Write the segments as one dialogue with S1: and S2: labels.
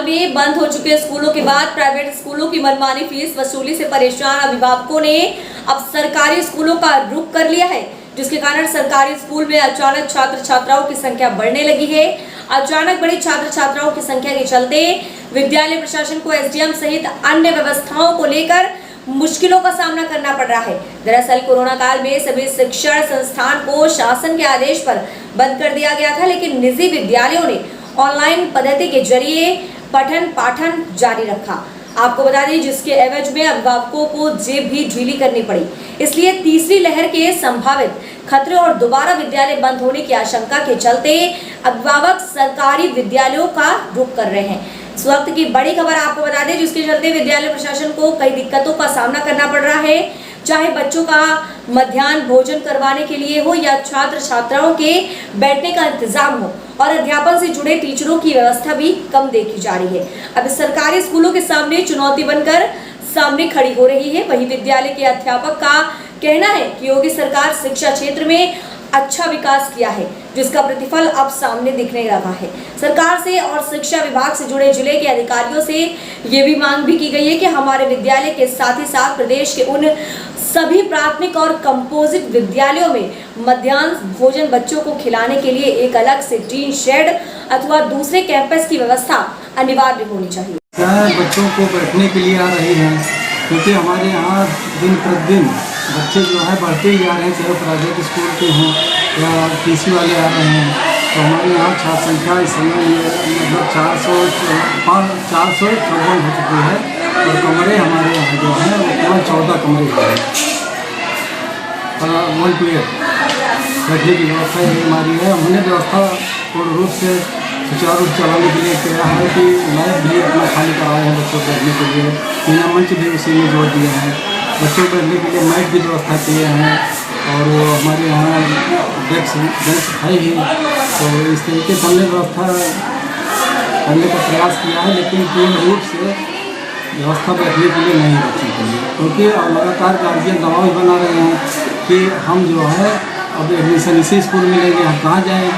S1: हाल में बंद हो चुके स्कूलों के बाद प्राइवेट स्कूलों की मनमानी फीस वसूली से परेशान अभिभावकों ने अब सरकारी स्कूलों का रुख कर लिया है, जिसके कारण सरकारी स्कूल में अचानक छात्र छात्राओं की संख्या बढ़ने लगी है। अचानक बढ़ी छात्र छात्राओं की संख्या के चलते विद्यालय प्रशासन को एसडीएम सहित अन्य व्यवस्थाओं को लेकर मुश्किलों का सामना करना पड़ रहा है। दरअसल कोरोना काल में सभी शिक्षण संस्थान को शासन के आदेश पर बंद कर दिया गया था, लेकिन निजी विद्यालयों ने ऑनलाइन पद्धति के जरिए पठन पाठन जारी रखा। आपको बता दें, जिसके एवज में अभिभावकों को जेब भी ढीली करनी पड़ी। इसलिए तीसरी लहर के संभावित खतरे और दोबारा विद्यालय बंद होने की आशंका के चलते अभिभावक सरकारी विद्यालयों का रुख कर रहे हैं। इस वक्त की बड़ी खबर आपको बता दें, जिसके चलते विद्यालय प्रशासन को कई दिक्कतों का सामना करना पड़ रहा है, चाहे बच्चों का मध्याह्न भोजन करवाने के लिए हो या छात्र छात्राओं के बैठने का इंतजाम हो, और अध्यापन से जुड़े टीचरों की व्यवस्था भी कम देखी जा रही है। अब सरकारी स्कूलों के सामने चुनौती बनकर सामने खड़ी हो रही है। वहीं विद्यालय के अध्यापक का कहना है कि योगी सरकार शिक्षा क्षेत्र में अच्छा विकास किया है, जिसका प्रतिफल अब सामने दिखने लगा है। सरकार से और शिक्षा विभाग से जुड़े जिले के अधिकारियों से ये भी मांग भी की गई है कि हमारे विद्यालय के साथ ही साथ प्रदेश के उन सभी प्राथमिक और कंपोजिट विद्यालयों में मध्याह्न भोजन बच्चों को खिलाने के लिए एक अलग से टीन शेड अथवा दूसरे कैंपस की व्यवस्था अनिवार्य होनी चाहिए।
S2: बच्चों को बैठने के लिए आ रही हैं, क्योंकि हमारे यहाँ दिन प्रतिदिन बच्चे जो है बढ़ते ही जा रहे हैं, चाहे प्राइवेट स्कूल के हों या टीसी वाले आ रहे हैं। तो हमारे यहाँ छात्र संख्या इस समय मतलब 454 हो चुकी है, और कमरे हमारे यहाँ जो हैं वो केवल 14 कमरे हैं। 1 to 8 बैठने की व्यवस्था ये हमारी है। हमने व्यवस्था पूर्ण रूप से सुचारू रूप चलाने के लिए किया है कि लैब भी अपना खाली करवाए हैं बच्चों को बैठने के लिए, बिना मंच भी उसी में जोड़ दिए हैं। बच्चों को बैठने के लिए मैट की व्यवस्था किए हैं, और वो हमारे यहाँ डेस्क बेंच है ही। तो इस तरीके से हमने व्यवस्था करने का प्रयास किया है, लेकिन पूर्ण रूप से व्यवस्था बैठने के लिए नहीं रखी गई, क्योंकि लगातार गार्जियन दबाव बना रहे हैं कि हम जो है अब एडमिशन इसी स्कूल में लेंगे, हम कहाँ जाएँ।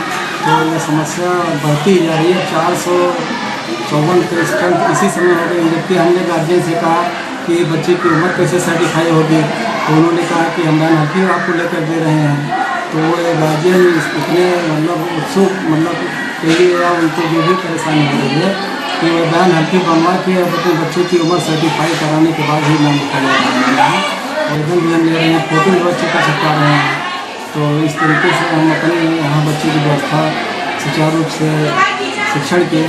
S2: तो ये समस्या बढ़ती जा रही है। 454 के स्ट्रेंथ इसी समय हो गई, जबकि हमने गार्जियन से कहा कि बच्चे की उम्र कैसे सर्टिफाई होगी, तो उन्होंने कहा कि हम वैन हल्की आपको लेकर दे रहे हैं। तो वो गार्जियन इतने मतलब उत्सुक मतलब कहिए या उनको जो भी परेशानी हो रही है कि वो वैन हल्की बनवा के अपने बच्चे की उम्र सर्टिफाई कराने के बाद ही नाम लिखा जा रहा है। आवेदन भी हम ले रहे हैं, फोटो भी बच्चे का छपा रहे हैं। तो इस तरीके से हम अपने यहाँ बच्चे की व्यवस्था सुचारू रूप से शिक्षण के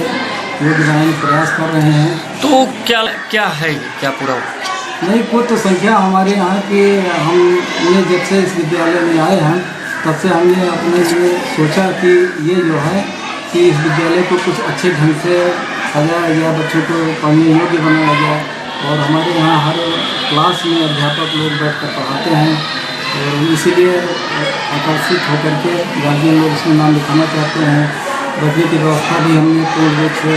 S2: योगदान प्रयास कर रहे हैं।
S3: तो क्या है क्या पूरा
S2: नहीं, कुछ तो संख्या हमारे यहाँ की हमने जब से इस विद्यालय में आए हैं तब से हमने अपने लिए सोचा कि ये जो है कि इस विद्यालय को कुछ अच्छे ढंग से सजाया गया, बच्चों को पढ़ने योग्य बनाया गया। और हमारे यहाँ हर क्लास में अध्यापक लोग बैठकर पढ़ाते हैं, और इसीलिए आकर्षित होकर के गार्जियन लोग इसमें नाम लिखाना चाहते हैं। बैठने की व्यवस्था भी हमने पूर्ण रूप से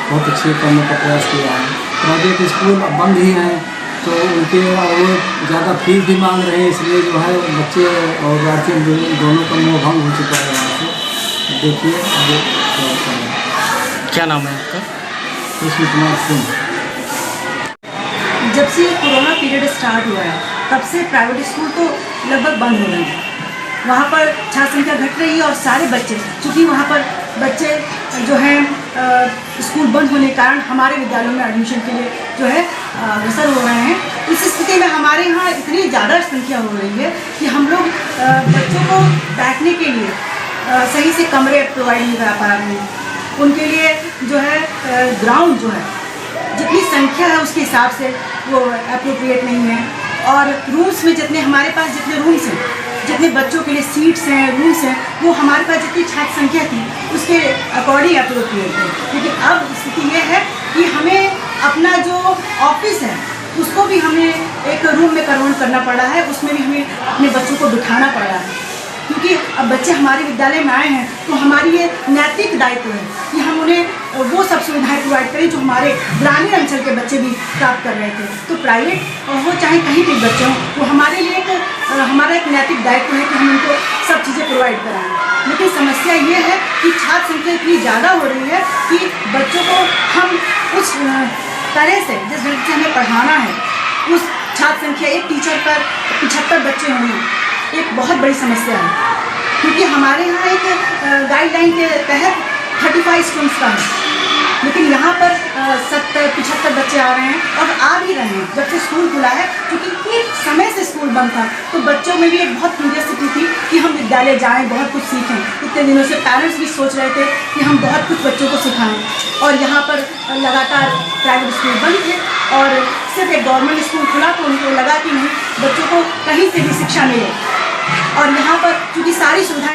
S2: बहुत अच्छे करने का प्रयास किया है। प्राइवेट स्कूल अब बंद ही हैं, तो उनके वो ज़्यादा फीस भी मांग रहे हैं, इसलिए जो है बच्चे और गार्जियन दोनों का मोह भंग हो चुका है वहाँ से। देखिए आगे
S3: क्या नाम है आपका?
S2: कृष्ण कुमार सिंह।
S4: जब से कोरोना पीरियड स्टार्ट हुआ है तब से प्राइवेट स्कूल तो लगभग बंद हो रहे हैं। वहाँ पर छात्र संख्या घट रही है, और सारे बच्चे, चूँकि वहाँ पर बच्चे जो हैं स्कूल बंद होने के कारण हमारे विद्यालयों में एडमिशन के लिए जो है अग्रसर हो रहे हैं। इस स्थिति में हमारे यहाँ इतनी ज़्यादा संख्या हो रही है कि हम लोग बच्चों को बैठने के लिए सही से कमरे प्रोवाइड नहीं करा पा रहे हैं। उनके लिए जो है ग्राउंड जो है जितनी संख्या है उसके हिसाब से वो अप्रोप्रिएट नहीं है, और रूम्स में जितने हमारे पास जितने रूम्स हैं, जितने बच्चों के लिए सीट्स हैं, रूम्स हैं, वो हमारे पास जितनी छात्र संख्या थी उसके अकॉर्डिंग अप्रोप्रिएट है। लेकिन अब स्थिति ये है कि हमें अपना जो ऑफिस है उसको भी हमें एक रूम में कन्वर्ट करना पड़ा है, उसमें भी हमें अपने बच्चों को बिठाना पड़ा है, क्योंकि अब बच्चे हमारे विद्यालय में आए हैं तो हमारी ये नैतिक दायित्व है कि हम उन्हें वो सब सुविधाएं प्रोवाइड करें जो हमारे ग्रामीण अंचल के बच्चे भी प्राप्त कर रहे थे। तो प्राइवेट हो चाहे कहीं भी बच्चे हों, वो हमारे लिए एक हमारा एक नैतिक दायित्व है कि हम उनको सब चीज़ें प्रोवाइड कराएं। लेकिन समस्या ये है कि छात्र संख्या इतनी ज़्यादा हो रही है कि बच्चों को हम उस तरह से जिस ढंग से हमें पढ़ाना है, उस छात्र संख्या एक टीचर पर 75 बच्चे होना एक बहुत बड़ी समस्या है। क्योंकि हमारे यहाँ एक गाइडलाइन के तहत 35 स्टूडेंट्स का है, लेकिन यहाँ पर 70-75 बच्चे आ रहे हैं और आ भी रहे हैं। जब से स्कूल खुला है, क्योंकि एक समय से स्कूल बंद था, तो बच्चों में भी एक बहुत क्यूरियोसिटी थी कि हम विद्यालय जाएं, बहुत कुछ सीखें। इतने दिनों से पेरेंट्स भी सोच रहे थे कि हम बहुत कुछ बच्चों को सिखाएं, और यहाँ पर लगातार प्राइवेट स्कूल बंद थे और सिर्फ एक गवर्नमेंट स्कूल खुला, तो उनको लगा कि नहीं, बच्चों को कहीं से भी शिक्षा मिले। और यहाँ पर चूँकि सारी सुविधाएँ